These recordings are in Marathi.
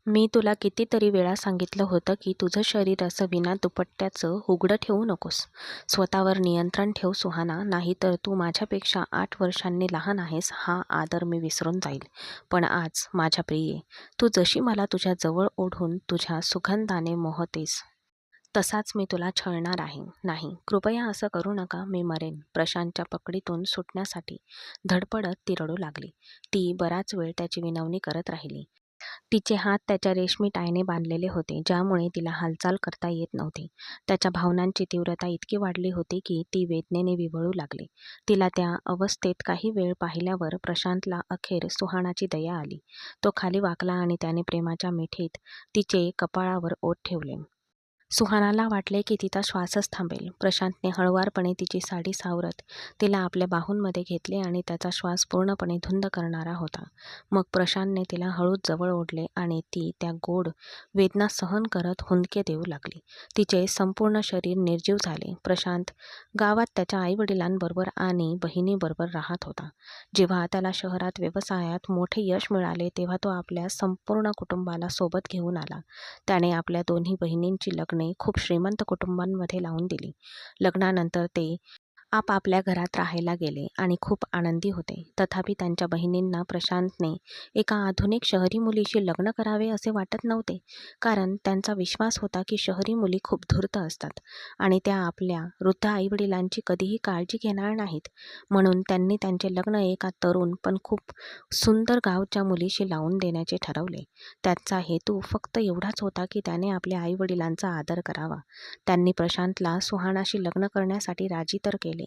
मी तुला कितीतरी वेळा सांगितलं होतं की तुझं शरीर असं विना दुपट्ट्याचं उघडं ठेवू नकोस. स्वतःवर नियंत्रण ठेव सुहाना, नाहीतर तू माझ्यापेक्षा 8 वर्षांनी लहान आहेस हा आदर मी विसरून जाईल. पण आज माझ्या प्रिये, तू जशी मला तुझ्या जवळ ओढून तुझ्या सुगंधाने मोहतेस, तसाच मी तुला छळणार आहे. नाही, कृपया असं करू नका, मी मरेन. प्रशांतच्या पकडीतून सुटण्यासाठी धडपडत ती रडू लागली. ती बराच वेळ त्याची विनवणी करत राहिली. तिचे हात त्याच्या रेशमी टायने बांधलेले होते, ज्यामुळे तिला हालचाल करता येत नव्हती. त्याच्या भावनांची तीव्रता इतकी वाढली होती की ती वेदनेने विव्हळू लागली. तिला त्या अवस्थेत काही वेळ पाहिल्यावर प्रशांतला अखेर सुहानाची दया आली. तो खाली वाकला आणि त्याने प्रेमाच्या मिठीत तिचे कपाळावर ओठ ठेवले. सुहानाला वाटले की तिचा श्वासच थांबेल. प्रशांतने हळुवारपणे तिची साडी सावरत तिला आपल्या बाहूंमध्ये घेतले आणि त्याचा श्वास पूर्णपणे धुंद करणारा होता. मग प्रशांतने तिला हळूच जवळ ओढले आणि ती त्या गोड वेदना सहन करत हुंदके देऊ लागली. तिचे संपूर्ण शरीर निर्जीव झाले. प्रशांत गावात त्याच्या आईवडिलांबरोबर आणि बहिणीबरोबर राहत होता. जेव्हा त्याला शहरात व्यवसायात मोठे यश मिळाले तेव्हा तो आपल्या संपूर्ण कुटुंबाला सोबत घेऊन आला. त्याने आपल्या दोन्ही बहिणींची लग्ने खूप श्रीमंत कुटुंबांमध्ये लावून दिली. लग्नानंतर ते आपापल्या घरात राहायला गेले आणि खूप आनंदी होते. तथापि त्यांच्या बहिणींना प्रशांतने एका आधुनिक शहरी मुलीशी लग्न करावे असे वाटत नव्हते, कारण त्यांचा विश्वास होता की शहरी मुली खूप धूर्त असतात आणि त्या आपल्या वृद्ध आईवडिलांची कधीही काळजी घेणार नाहीत. म्हणून त्यांनी त्यांचे लग्न एका तरुण पण खूप सुंदर गावच्या मुलीशी लावून देण्याचे ठरवले. त्याचा हेतू फक्त एवढाच होता की त्याने आपल्या आईवडिलांचा आदर करावा. त्यांनी प्रशांतला सुहानाशी लग्न करण्यासाठी राजी तर केले.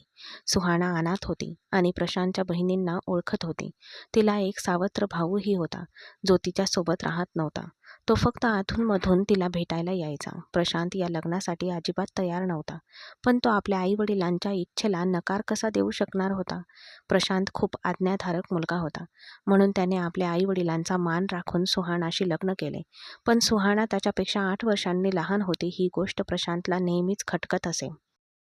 सुहाना अनाथ होती आणि प्रशांतच्या बहिणींना ओळखत होती. तिला एक सावत्र भाऊही होता, जो तिच्यासोबत राहत नव्हता. तो फक्त अधूनमधून तिला भेटायला यायचा. प्रशांत या लग्नासाठी अजिबात तयार नव्हता, पण तो आपल्या आईवडिलांच्या इच्छेला नकार कसा देऊ शकणार होता? प्रशांत खूप आज्ञाधारक मुलगा होता, म्हणून त्याने आपल्या आईवडिलांचा मान राखून सुहानाशी लग्न केले. पण सुहाना त्याच्यापेक्षा 8 वर्षांनी लहान होती ही गोष्ट प्रशांतला नेहमीच खटकत असे.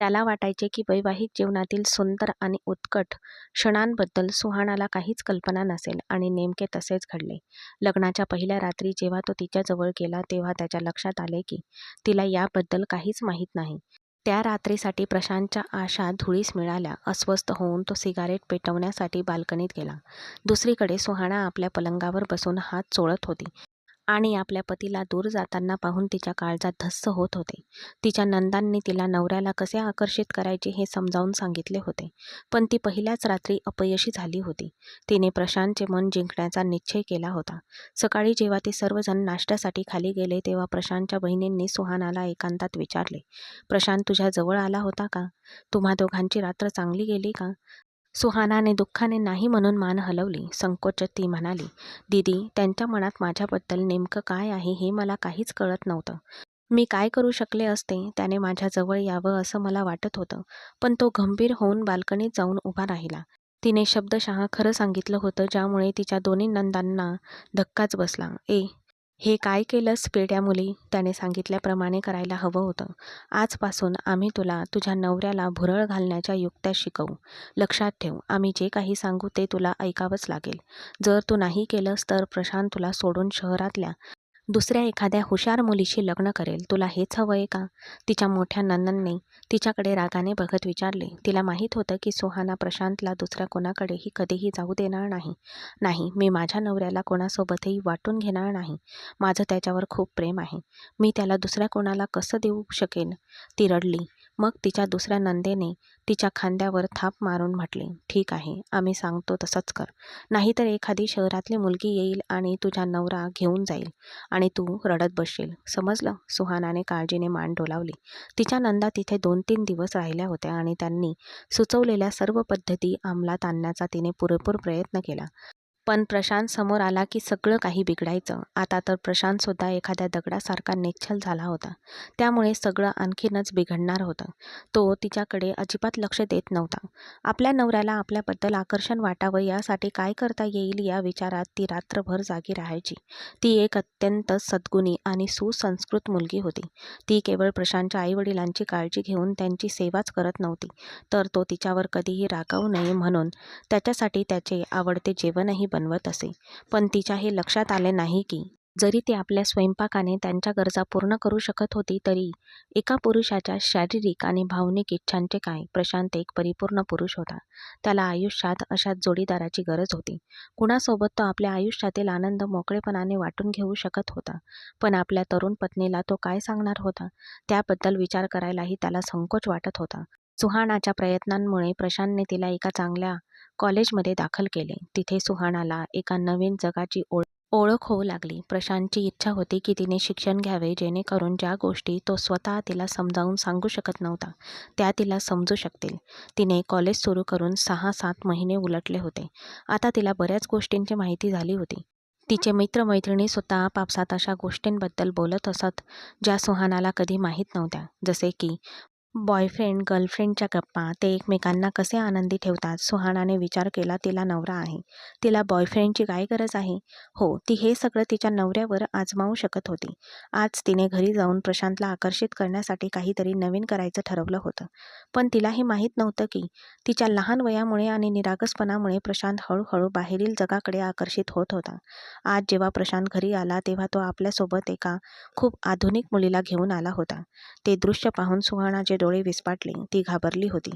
त्याला वाटायचे की वैवाहिक जीवनातील सुंदर आणि उत्कट क्षणांबद्दल सुहानाला काहीच कल्पना नसेल आणि नेमके तसेच घडले. लग्नाच्या पहिल्या रात्री जेव्हा तो तिच्याजवळ गेला तेव्हा त्याच्या लक्षात आले की तिला याबद्दल काहीच माहीत नाही. त्या रात्रीसाठी प्रशांतच्या आशा धुळीस मिळाल्या. अस्वस्थ होऊन तो सिगारेट पेटवण्यासाठी बाल्कनीत गेला. दुसरीकडे सुहाना आपल्या पलंगावर बसून हात चोळत होती आणि आपल्या पतीला दूर जाताना पाहून तिच्या काळजात धस्स होत होते. तिच्या नंदांनी तिला नवऱ्याला कसे आकर्षित करायचे हे समजावून सांगितले होते, पण ती पहिल्याच रात्री अपयशी झाली होती. तिने प्रशांतचे मन जिंकण्याचा निश्चय केला होता. सकाळी जेव्हा ते सर्वजण नाश्त्यासाठी खाली गेले तेव्हा प्रशांतच्या बहिणींनी सुहानाला एकांतात विचारले, "प्रशांत तुझ्या जवळ आला होता का? तुम्हा दोघांची रात्र चांगली गेली का?" सुहानाने दुःखाने नाही म्हणून मान हलवली. संकोचत ती म्हणाली, "दीदी, त्यांच्या मनात माझ्याबद्दल नेमकं काय आहे हे मला काहीच कळत नव्हतं. मी काय करू शकले असते त्याने माझ्याजवळ यावं असं मला वाटत होतं." पण तो गंभीर होऊन बाल्कनीत जाऊन उभा राहिला. तिने शब्दशः खरं सांगितलं होतं, ज्यामुळे तिच्या दोन्ही नंदांना धक्काच बसला. हे काय केलंस वेड्या मुली?" त्याने सांगितल्याप्रमाणे करायला हवं होतं. "आजपासून आम्ही तुला तुझ्या नवऱ्याला भुरळ घालण्याच्या युक्त्या शिकवू. लक्षात ठेव, आम्ही जे काही सांगू ते तुला ऐकावंच लागेल. जर तू नाही केलंस तर प्रशांत तुला सोडून शहरातल्या दुसऱ्या एखाद्या हुशार मुलीशी लग्न करेल. तुला हेच हवंय का?" तिच्या मोठ्या नणंदने तिच्याकडे रागाने बघत विचारले. तिला माहीत होतं की सुहाना प्रशांतला दुसऱ्या कोणाकडेही कधीही जाऊ देणार नाही. "नाही, मी माझ्या नवऱ्याला कोणासोबतही वाटून घेणार नाही. माझं त्याच्यावर खूप प्रेम आहे. मी त्याला दुसऱ्या कोणाला कसं देऊ शकेन?" ती रडली. मग तिच्या दुसऱ्या नंदेने तिच्या खांद्यावर थाप मारून म्हटले, "ठीक आहे, आम्ही सांगतो तसंच कर. नाहीतर एखादी शहरातली मुलगी येईल आणि तुझा नवरा घेऊन जाईल आणि तू रडत बसशील. समजलं?" सुहानाने काळजीने मान डोलावली. तिच्या नंदा तिथे 2-3 दिवस राहिल्या होत्या आणि त्यांनी सुचवलेल्या सर्व पद्धती अंमलात आणण्याचा तिने पुरेपूर प्रयत्न केला. पण प्रशांत समोर आला की सगळं काही बिघडायचं. आता तर प्रशांतसुद्धा एखाद्या दगडासारखा निश्चल झाला होता. त्यामुळे सगळं आणखीनच बिघडणार होतं. तो तिच्याकडे अजिबात लक्ष देत नव्हता. आपल्या नवऱ्याला आपल्याबद्दल आकर्षण वाटावं यासाठी काय करता येईल या विचारात ती रात्रभर जागी राहायची. ती एक अत्यंत सद्गुणी आणि सुसंस्कृत मुलगी होती. ती केवळ प्रशांतच्या आईवडिलांची काळजी घेऊन त्यांची सेवाच करत नव्हती, तर तो तिच्यावर कधीही रागावू नये म्हणून त्याच्यासाठी त्याचे आवडते जेवणही बनवत असे. पण तिच्या हे लक्षात आले नाही की जरी ती आपल्या स्वयंपाकाने त्यांच्या गरजा पूर्ण करू शकत होती तरी एका पुरुषाच्या शारीरिक आणि भावनिक इच्छांचे काय? प्रशांत एक परिपूर्ण पुरुष होता. त्याला आयुष्यात अशाच जोडीदाराची गरज होती. कुणासोबत तो आपल्या आयुष्यातील आनंद मोकळेपणाने वाटून घेऊ शकत होता. पण आपल्या तरुण पत्नीला तो काय सांगणार होता? त्याबद्दल विचार करायलाही त्याला संकोच वाटत होता. सुहानाच्या प्रयत्नांमुळे प्रशांतने तिला एका चांगल्या कॉलेजमध्ये दाखल केले. तिथे सुहानाला एका नवीन जगाची ओळख होऊ लागली. प्रशांतची इच्छा होती की तिने शिक्षण घ्यावे जेणेकरून ज्या गोष्टी तो स्वतः तिला समजावून सांगू शकत नव्हता त्या तिला समजू शकतील. तिने कॉलेज सुरू करून 6-7 महिने उलटले होते. आता तिला बऱ्याच गोष्टींची माहिती झाली होती. तिचे मित्रमैत्रिणीसुद्धा आपापसात अशा गोष्टींबद्दल बोलत असत ज्या सुहानाला कधी माहीत नव्हत्या. जसे की बॉयफ्रेंड गर्लफ्रेंडच्या गप्पा, ते एकमेकांना कसे आनंदी ठेवतात. सुहानाने विचार केला, तिला नवरा आहे, तिला बॉयफ्रेंडची काय गरज आहे? हो, ती हे सगळं तिच्या नवऱ्यावर आजमावू शकत होती. आज तिने घरी जाऊन प्रशांतला आकर्षित करण्यासाठी काहीतरी नवीन करायचं ठरवलं होतं. पण तिलाही माहीत नव्हतं की तिच्या लहान वयामुळे आणि निरागसपणामुळे प्रशांत हळूहळू बाहेरील जगाकडे आकर्षित होत होता. आज जेव्हा प्रशांत घरी आला तेव्हा तो आपल्यासोबत एका खूप आधुनिक मुलीला घेऊन आला होता. ते दृश्य पाहून सुहानाचे डोळे विस्फारले. ती घाबरली होती.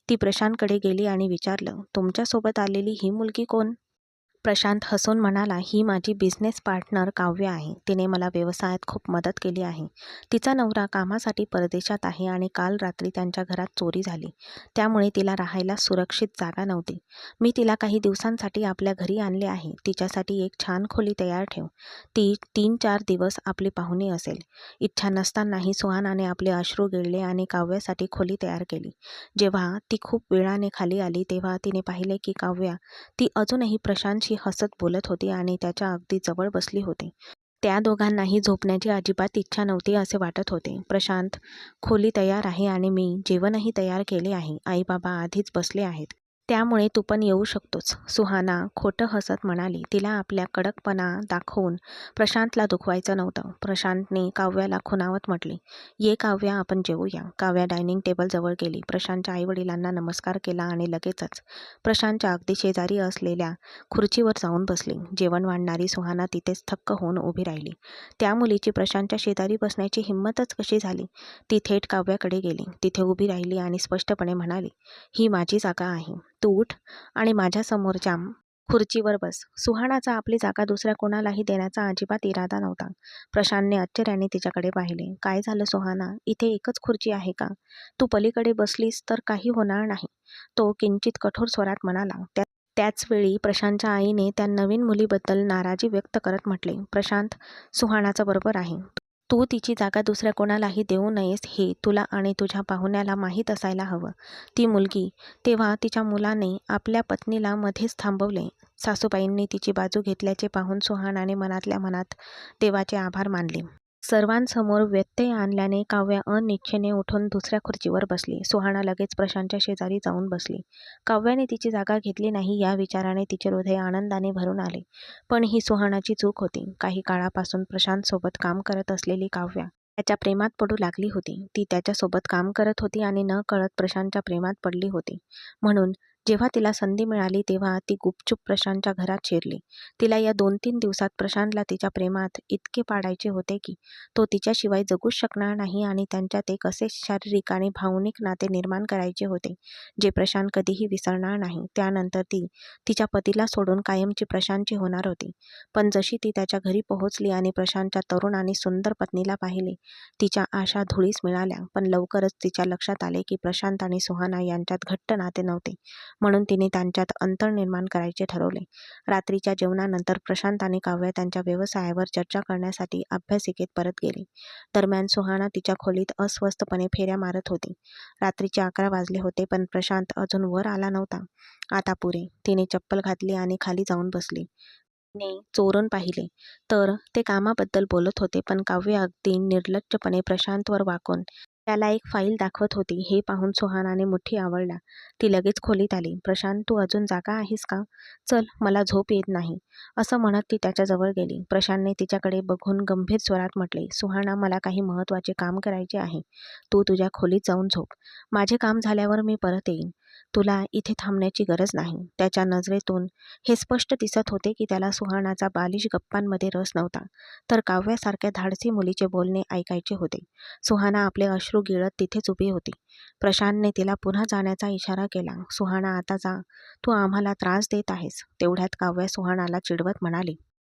ती प्रशांतकडे गेली आणि विचारलं, तुमच्यासोबत आलेली ही मुलगी कोण? प्रशांत हसून म्हणाला, ही माझी बिझनेस पार्टनर काव्य आहे. तिने मला व्यवसायात खूप मदत केली आहे. तिचा नवरा कामासाठी परदेशात आहे आणि काल रात्री त्यांच्या घरात चोरी झाली. त्यामुळे तिला राहायला सुरक्षित जागा नव्हती. मी तिला काही दिवसांसाठी आपल्या घरी आणले आहे. तिच्यासाठी एक छान खोली तयार ठेव. ती 3-4 दिवस आपली पाहुणी असेल. इच्छा नसतानाही सुहानाने आपले अश्रू गिळले आणि काव्यासाठी खोली तयार केली. जेव्हा ती खूप वेळाने खाली आली तेव्हा तिने पाहिले की काव्या ती अजूनही प्रशांतशी हसत बोलत होती आणि त्याच्या अगदी जवळ बसली होती. त्या दोघांनाही झोपण्याची अजिबात इच्छा नव्हती असे वाटत होते. प्रशांत, खोली तयार आहे आणि मी जेवणही तयार केले आहे. आई बाबा आधीच बसले आहेत. त्यामुळे तू पण येऊ शकतोस. सुहाना खोटं हसत म्हणाली. तिला आपल्या कडकपणा दाखवून प्रशांतला दुखवायचं नव्हतं. प्रशांतने काव्याला खुणावत म्हटले, ये काव्या, आपण जेवूया. काव्या डायनिंग टेबलजवळ गेली. प्रशांतच्या आईवडिलांना नमस्कार केला आणि लगेचच प्रशांतच्या अगदी शेजारी असलेल्या खुर्चीवर जाऊन बसली. जेवण वाढणारी सुहाना तिथेच थक्क होऊन उभी राहिली. त्या मुलीची प्रशांतच्या शेजारी बसण्याची हिंमतच कशी झाली? ती थेट काव्याकडे गेली. तिथे उभी राहिली आणि स्पष्टपणे म्हणाली, ही माझी जागा आहे. तू उठ आणि माझ्या समोरच्या खुर्चीवर बस. सुहानाचा आपली जागा दुसऱ्या कोणालाही देण्याचा अजिबात इरादा नव्हता. प्रशांतने आश्चर्याने तिच्याकडे पाहिले. काय झालं सुहाना? इथे एकच खुर्ची आहे का? तू पलीकडे बसलीस तर काही होणार नाही. तो किंचित कठोर स्वरात म्हणाला. त्याचवेळी प्रशांतच्या आईने त्या नवीन मुलीबद्दल नाराजी व्यक्त करत म्हटले, प्रशांत, सुहानाचं बरोबर आहे. तू तिची जागा दुसऱ्या कोणालाही देऊ नयेस हे तुला आणि तुझ्या पाहुण्याला माहीत असायला हवं. ती मुलगी, तेव्हा तिच्या मुलाने आपल्या पत्नीला मध्येच थांबवले. सासूबाईंनी तिची बाजू घेतल्याचे पाहून सुहानाने मनातल्या मनात देवाचे आभार मानले. सर्वांसमोर व्यत्यय आणल्याने काव्या अनिच्छेने उठून दुसऱ्या खुर्चीवर बसली. सुहाना लगेच प्रशांतच्या शेजारी जाऊन बसली. काव्याने तिची जागा घेतली नाही या विचाराने तिचे हृदय आनंदाने भरून आले. पण ही सुहानाची चूक होती. काही काळापासून प्रशांतसोबत काम करत असलेली काव्या त्याच्या प्रेमात पडू लागली होती. ती त्याच्यासोबत काम करत होती आणि नकळत प्रशांतच्या प्रेमात पडली होती. म्हणून जेव्हा तिला संधी मिळाली तेव्हा ती गुपचूप प्रशांतच्या घरात शिरली. तिला या 2-3 दिवसात प्रशांतला तिच्या प्रेमात इतके पाडायचे होते की तो तिच्याशिवाय जगूच शकणार नाही आणि त्यांच्यात एक असे शारीरिक आणि भावनिक नाते निर्माण करायचे होते जे प्रशांत कधीही विसरणार नाही. त्यानंतर ती तिच्या पतीला सोडून कायमची प्रशांतची होणार होती. पण जशी ती त्याच्या घरी पोहोचली आणि प्रशांतच्या तरुण आणि सुंदर पत्नीला पाहिले, तिच्या आशा धुळीस मिळाल्या. पण लवकरच तिच्या लक्षात आले की प्रशांत आणि सुहाना यांच्यात घट्ट नाते नव्हते. म्हणून तिने त्यांच्यात अंतर निर्माण करायचे ठरवले. रात्रीच्या जेवणानंतर प्रशांत आणि काव्या त्यांच्या व्यवसायावर चर्चा करण्यासाठी अभ्यासिकेत परत गेले. दरम्यान सुहाना तिच्या खोलीत अस्वस्थपणे फेऱ्या मारत होती. रात्रीचे 11 वाजले होते पण प्रशांत अजून वर आला नव्हता. आता पुरे. तिने चप्पल घातली आणि खाली जाऊन बसली. तिने चोरून पाहिले तर ते कामाबद्दल बोलत होते पण काव्य अगदी निर्लज्जपणे प्रशांतवर वाकून त्याला एक फाईल दाखवत होती. हे पाहून सुहानाने मुठी आवळला. ती लगेच खोलीत आली. प्रशांत, तू अजून जागा आहेस का? चल, मला झोप येत नाही, असं म्हणत ती त्याच्याजवळ गेली. प्रशांतने तिच्याकडे बघून गंभीर स्वरात म्हटले, सुहाना, मला काही महत्त्वाचे काम करायचे आहे. तू तुझ्या खोलीत जाऊन झोप. माझे काम झाल्यावर मी परत येईन. तुला इथे थांबण्याची गरज नाही. त्याच्या नजरेतून हे स्पष्ट दिसत होते की त्याला सुहानाचा बालिश गप्पांमध्ये रस नव्हता, तर काव्यासारख्या धाडसी मुलीचे बोलणे ऐकायचे होते. सुहाना आपले अश्रू गिळत तिथेच उभी होती. प्रशांतने तिला पुन्हा जाण्याचा इशारा केला. सुहाना, आता जा. तू आम्हाला त्रास देत आहेस. तेवढ्यात काव्या सुहानाला चिडवत म्हणाली,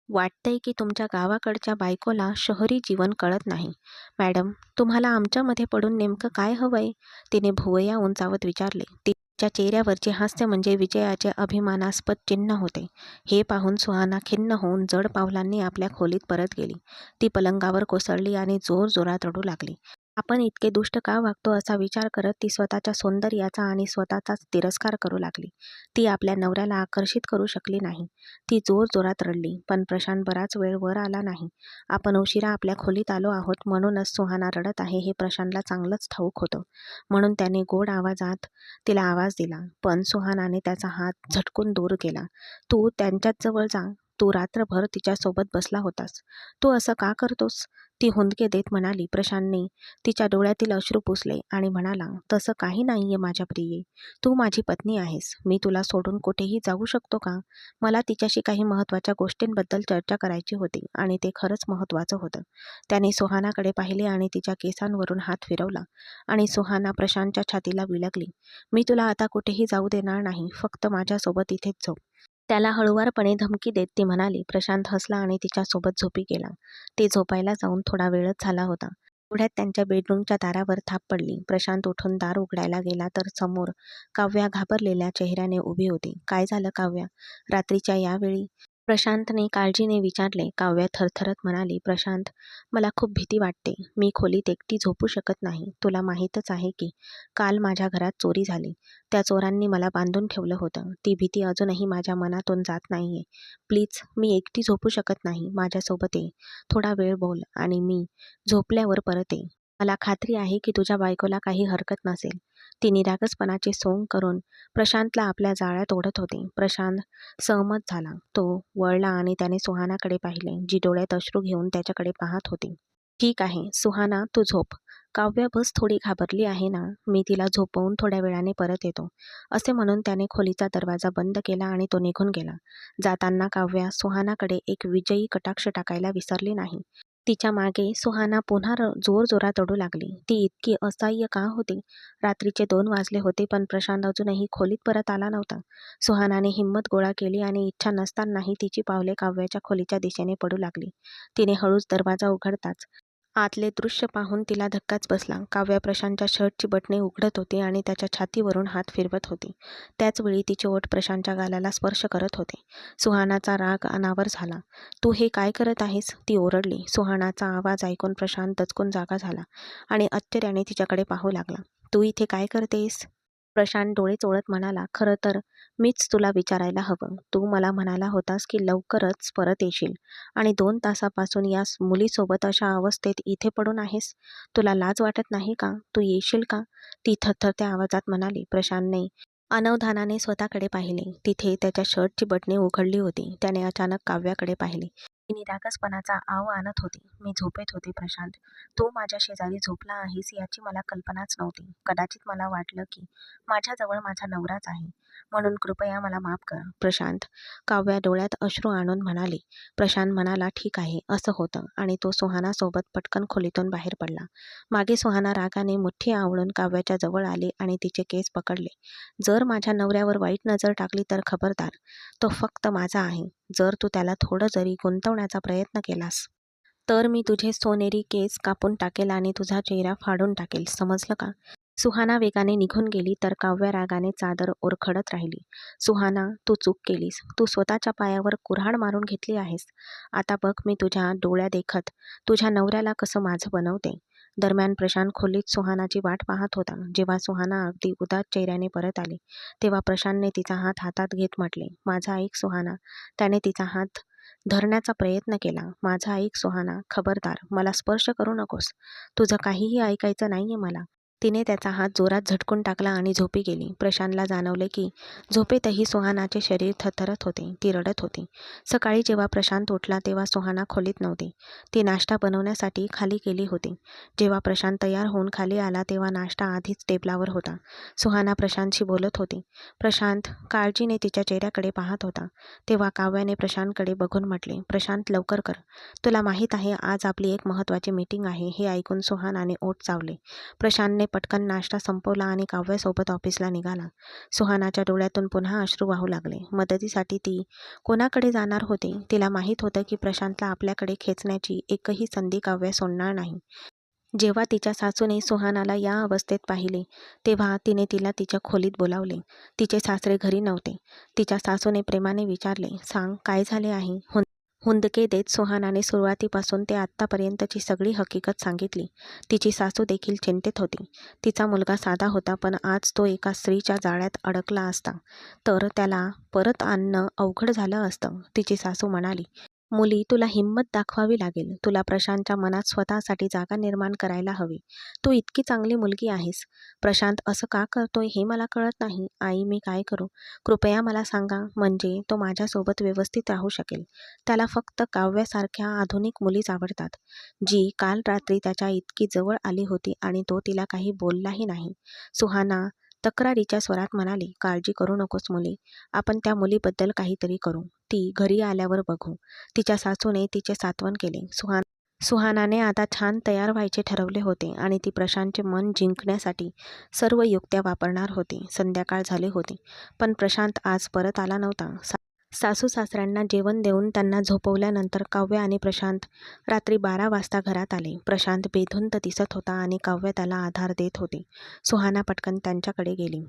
वाटतंय की तुमच्या गावाकडच्या बायकोला शहरी जीवन कळत नाही. मॅडम, तुम्हाला आमच्यामध्ये पडून नेमकं काय हवंय? तिने भुवया उंचावत विचारले. तिच्या चेहऱ्यावरचे हास्य म्हणजे विजयाचे अभिमानास्पद चिन्ह होते. हे पाहून सुहाना खिन्न होऊन जड पावलांनी आपल्या खोलीत परत गेली. ती पलंगावर कोसळली आणि जोरजोरात रडू लागली. आपण इतके दुष्ट का वागतो असा विचार करत ती स्वतःच्या सौंदर्याचा आणि स्वतःचाच तिरस्कार करू लागली. ती आपल्या नवऱ्याला आकर्षित करू शकली नाही. ती जोरजोरात रडली, पण प्रशांत बराच वेळ वर आला नाही. आपण उशिरा आपल्या खोलीत आलो आहोत म्हणूनच सुहाना रडत आहे हे प्रशांतला चांगलंच ठाऊक होतं. म्हणून त्याने गोड आवाजात तिला आवाज दिला, पण सुहानाने त्याचा हात झटकून दूर केला. तू त्यांच्याच जवळ जा. तू रात्रभर तिच्यासोबत बसला होतास. तू असं का करतोस? ती हुंदके देत म्हणाली. प्रशांतने तिच्या डोळ्यातील अश्रू पुसले आणि म्हणाला, तसं काही नाहीये माझ्या प्रिये. तू माझी पत्नी आहेस. मी तुला सोडून कुठेही जाऊ शकतो का? मला तिच्याशी काही महत्त्वाच्या गोष्टींबद्दल चर्चा करायची होती आणि ते खरंच महत्त्वाचं होतं. त्याने सुहानाकडे पाहिले आणि तिच्या केसांवरून हात फिरवला आणि सुहाना प्रशांतच्या छातीला विलगली. मी तुला आता कुठेही जाऊ देणार नाही. फक्त माझ्यासोबत इथेच झोप. त्याला हळुवारपणे धमकी देत ती म्हणाली. प्रशांत हसला आणि तिच्यासोबत झोपी गेला. ते झोपायला जाऊन थोडा वेळच झाला होता. तेवढ्यात त्यांच्या बेडरूमच्या दारावर थाप पडली. प्रशांत उठून दार उघडायला गेला तर समोर काव्या घाबरलेल्या चेहऱ्याने उभी होती. काय झालं काव्या? रात्रीच्या यावेळी? प्रशांतने काळजीने विचारले. काव्या थरथरत म्हणाली, प्रशांत, मला खूप भीती वाटते. मी खोलीत एकटी झोपू शकत नाही. तुला माहीतच आहे की काल माझ्या घरात चोरी झाली. त्या चोरांनी मला बांधून ठेवलं होतं. ती भीती अजूनही माझ्या मनातून जात नाहीये. प्लीज, मी एकटी झोपू शकत नाही. माझ्यासोबत ये. थोडा वेळ बोल आणि मी झोपल्यावर परत ये. मला खात्री आहे की तुझ्या बायकोला काही हरकत नसेल. ती निरागसपणाचे सोंग करून प्रशांतला आपल्या जाळ्यात ओढत होती. प्रशांत सहमत झाला. तो वळला आणि त्याने सुहानाकडे पाहिले, जी डोळ्यात अश्रू घेऊन त्याच्याकडे पाहत होती. ठीक आहे सुहाना, तू झोप. काव्या बस थोडी घाबरली आहे ना, मी तिला झोपवून थोड्या वेळाने परत येतो. असे म्हणून त्याने खोलीचा दरवाजा बंद केला आणि तो निघून गेला. जाताना काव्या सुहानाकडे एक विजयी कटाक्ष टाकायला विसरली नाही. तिच्या मागे सुहाना पुन्हा जोरजोरात रडू लागली. ती इतकी असहाय्य का होती? रात्रीचे 2 वाजले होते पण प्रशांत अजूनही खोलीत परत आला नव्हता. सुहानाने हिंमत गोळा केली आणि इच्छा नसतानाही तिची पावले काव्याच्या खोलीच्या दिशेने पडू लागली. तिने हळूच दरवाजा उघडताच आतले दृश्य पाहून तिला धक्काच बसला. काव्या प्रशांतच्या शर्टची बटणे उघडत होती आणि त्याच्या छातीवरून हात फिरवत होती. त्याचवेळी तिचे ओठ प्रशांतच्या गालाला स्पर्श करत होते. सुहानाचा राग अनावर झाला. तू हे काय करत आहेस? ती ओरडली. सुहानाचा आवाज ऐकून प्रशांत दचकून जागा झाला आणि आश्चर्याने तिच्याकडे पाहू लागला. तू इथे काय करतेस? प्रशांत डोळे चोळत म्हणाला, खरं तर मीच तुला विचारायला हवं. तू मला म्हणाला होतास की लवकरच परत येशील आणि 2 तासापासून या मुलीसोबत अशा अवस्थेत इथे पडून आहेस. तुला लाज वाटत नाही का? तू येशील का? ती थरथरत्या आवाजात म्हणाली. प्रशांतने अनवधानाने स्वतःकडे पाहिले. तिथे त्याच्या शर्टची बटणे उघडली होती. त्याने अचानक काव्याकडे पाहिले. ती निरागसपणाचा आव आणत होती. मी झोपेत होते प्रशांत. तू माझ्या शेजारी झोपला आहेस याची मला कल्पनाच नव्हती. कदाचित मला वाटलं की माझ्याजवळ माझा नवराच आहे. म्हणून कृपया मला माफ कर प्रशांत. काव्या डोळ्यात अश्रू आणून म्हणाली. प्रशांत म्हणाला, ठीक आहे. असं होतं आणि तो सुहानासोबत पटकन खोलीतून बाहेर पडला. मागे सुहाना रागाने मुठ्ठी आवळून काव्याच्या जवळ आले आणि तिचे केस पकडले. जर माझ्या नवऱ्यावर वाईट नजर टाकली तर खबरदार. तो फक्त माझा आहे. जर तू त्याला थोडं जरी गुंतवण्याचा प्रयत्न केलास तर मी तुझे सोनेरी केस कापून टाकेल आणि तुझा चेहरा फाडून टाकेल. समजलं का? सुहाना वेगाने निघून गेली तर काव्या रागाने चादर ओरखडत राहिली. सुहाना, तू चूक केलीस. तू स्वतःच्या पायावर कुऱ्हाड मारून घेतली आहेस. आता बघ मी तुझ्या डोळ्यादेखत तुझ्या नवऱ्याला कसं माझं बनवते. दरम्यान प्रशांत खोलीत सुहानाची वाट पाहत होता. जेव्हा सुहाना अगदी उदास चेहऱ्याने परत आली तेव्हा प्रशांतने तिचा हात हातात घेत म्हटले, माझा ऐक सुहाना. त्याने तिचा हात धरण्याचा प्रयत्न केला. माझा ऐक सुहाना, खबरदार. मला स्पर्श करू नकोस. तुझं काहीही ऐकायचं नाहीये मला. तिने त्याचा हात जोरात झटकून टाकला आणि झोपी गेली. प्रशांतला जाणवले की झोपेतही सुहानाचे शरीर थरथरत होते. ती रडत होती. सकाळी जेव्हा प्रशांत उठला तेव्हा सुहाना खोलीत नव्हती. ती नाश्ता बनवण्यासाठी खाली गेली होती. जेव्हा प्रशांत तयार होऊन खाली आला तेव्हा नाश्ता आधीच टेबलावर होता. सुहाना प्रशांतशी बोलत होती. प्रशांत काळजीने तिच्या चेहऱ्याकडे पाहत होता. तेव्हा काव्याने प्रशांतकडे बघून म्हटले, प्रशांत लवकर कर. तुला माहीत आहे आज आपली एक महत्त्वाची मीटिंग आहे. हे ऐकून सुहानाने ओठ चावले. प्रशांतने पटकन नाश्ता संपवला आणि काव्यासोबत ऑफिसला निघाला. सुहानाच्या डोळ्यातून पुन्हा अश्रू वाहू लागले. मदतीसाठी ती कोणाकडे जाणार होती? तिला माहीत होतं की प्रशांतला आपल्याकडे खेचण्याची एकही संधी काव्य सोडणार नाही. जेव्हा तिच्या सासूने सुहानाला या अवस्थेत पाहिले तेव्हा तिने तिला तिच्या खोलीत बोलावले. तिचे सासरे घरी नव्हते. तिच्या सासूने प्रेमाने विचारले, सांग काय झाले आहे? हुंदके देत सुहानाने सुरुवातीपासून ते आत्तापर्यंतची सगळी हकीकत सांगितली. तिची सासू देखील चिंतेत होती. तिचा मुलगा साधा होता, पण आज तो एका स्त्रीच्या जाळ्यात अडकला असता तर त्याला परत आणणं अवघड झालं असतं. तिची सासू म्हणाली, मुली, तुला हिंमत दाखवावी लागेल. तुला प्रशांतच्या मनात स्वतःसाठी जागा निर्माण करायला हवी. तू इतकी चांगली मुलगी आहेस. प्रशांत असं का करतोय हे मला कळत नाही. आई, मी काय करू? कृपया मला सांगा, म्हणजे तो माझ्यासोबत व्यवस्थित राहू शकेल. त्याला फक्त काव्यासारख्या आधुनिक मुलीच आवडतात, जी काल रात्री त्याच्या इतकी जवळ आली होती आणि तो तिला काही बोललाही नाही. सुहाना तक्रारीच्या स्वरात म्हणाली, काळजी करू नकोस मुली. आपण त्या मुलीबद्दल काहीतरी करू. ती घरी आल्यावर बघू. तिच्या सासूने तिचे सांत्वन केले. सुहानाने आता छान तयार व्हायचे ठरवले होते आणि ती प्रशांतचे मन जिंकण्यासाठी सर्व युक्त्या वापरणार होती. संध्याकाळ झाली होती, पण प्रशांत आज परत आला नव्हता. सासू-सासऱ्यांना जेवण देऊन त्यांना झोपवल्यानंतर काव्य आणि प्रशांत रात्री 12 वाजता घरात आले. प्रशांत बेधुंद दिसत होता आणि काव्य त्याला आधार देत होती. सुहाना पटकन त्यांच्याकडे गेली.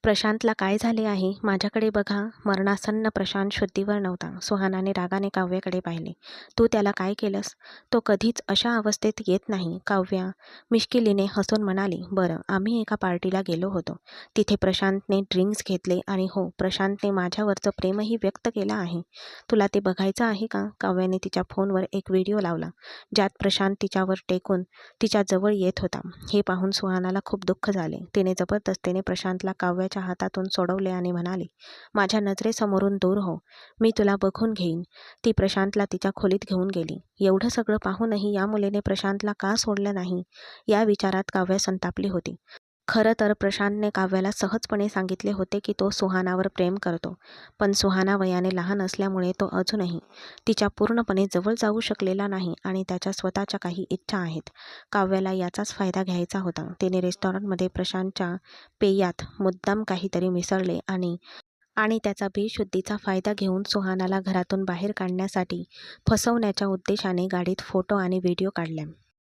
प्रशांतला काय झाले आहे? माझ्याकडे बघा. मरणासन्न प्रशांत शुद्धीवर नव्हता. सुहानाने रागाने काव्याकडे पाहिले. तू त्याला काय केलंस? तो कधीच अशा अवस्थेत येत नाही. काव्या मिश्किलीने हसून म्हणाली, बरं, आम्ही एका पार्टीला गेलो होतो. तिथे प्रशांतने ड्रिंक्स घेतले आणि हो, प्रशांतने माझ्यावरचं प्रेमही व्यक्त केलं आहे. तुला ते बघायचं आहे का? काव्याने तिच्या फोनवर एक व्हिडिओ लावला, ज्यात प्रशांत तिच्यावर टेकून तिच्या जवळ येत होता. हे पाहून सुहानाला खूप दुःख झाले. तिने जबरदस्तीने प्रशांतला काव्याच्या हातातून सोडवले आणि म्हणाली, माझ्या नजरेसमोरून दूर हो. मी तुला बघून घेईन. ती प्रशांतला तिच्या खोलीत घेऊन गेली. एवढं सगळं पाहूनही या मुलीने प्रशांतला का सोडलं नाही, या विचारात काव्या संतापली होती. खरं तर प्रशांतने काव्याला सहजपणे सांगितले होते की तो सुहानावर प्रेम करतो, पण सुहाना वयाने लहान असल्यामुळे तो अजूनही तिच्या पूर्णपणे जवळ जाऊ शकलेला नाही आणि त्याच्या स्वतःच्या काही इच्छा आहेत. काव्याला याचाच फायदा घ्यायचा होता. तिने रेस्टॉरंटमध्ये प्रशांतच्या पेयात मुद्दाम काहीतरी मिसळले आणि त्याचा बेशुद्धीचा फायदा घेऊन सुहानाला घरातून बाहेर काढण्यासाठी फसवण्याच्या उद्देशाने गाडीत फोटो आणि व्हिडिओ काढले.